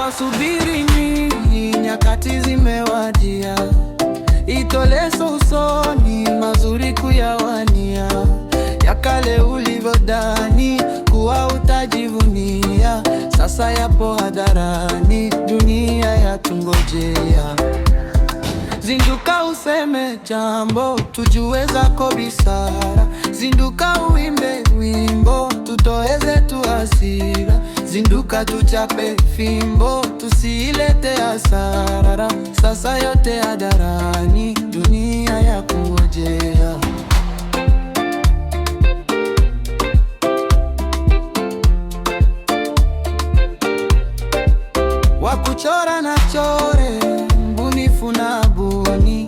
Twasubiri nini? Nyakati zimewadia, itoleso usoni, mazuri kuyawania. Ya kale ulivyodhani kuwa utajivunia, sasa yapo hadharani, dunia yatungojea. Zinduka useme jambo, tujue zako busara. Zinduka uimbe wimbo, tutoe zetu hasira. Zinduka tuchape fimbo, tusiilete hasara. Sasa yote hadharani, dunia yakungojea. Wakuchora na chore, mbunifu na buni.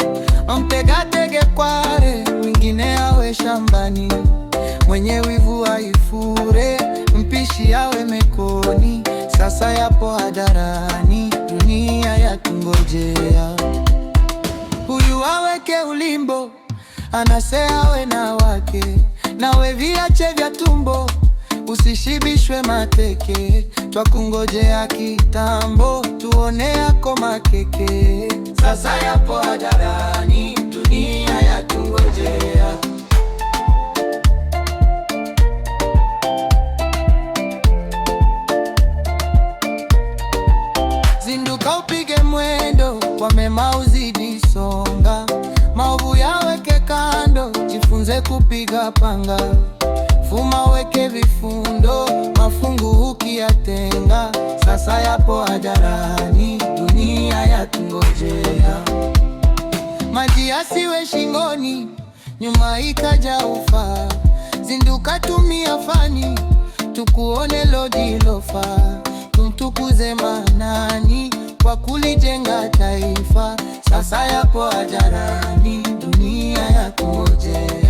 Mtegatege kware, mwingine awe shambani. Mwenye wivu aifure, mpishi awe mekoni. Sasa yapo hadharani, dunia yatungojea. Huyu aweke ulimbo, anase awe na wake. Nawe viache vya tumbo, usishibishwe mateke. Twakungojea kitambo, tuone yako makeke. Sasa yapo hadharani, dunia yatungojea. Zinduka upige mwendo, kwa mema uzidi songa. Maovu yaweke kando, jifunze kupiga panga. Fuma weke vifundo, mafungu ukiyatenga. Sasa yapo hadharani, dunia yatungojea. Maji yasiwe shingoni, nyuma ikaja ufa. Zinduka tumia fani, tukuone lodi lofa. Tumtukuze Manani kwa kulijenga taifa. Sasa yapo hadharani, dunia yatungojea.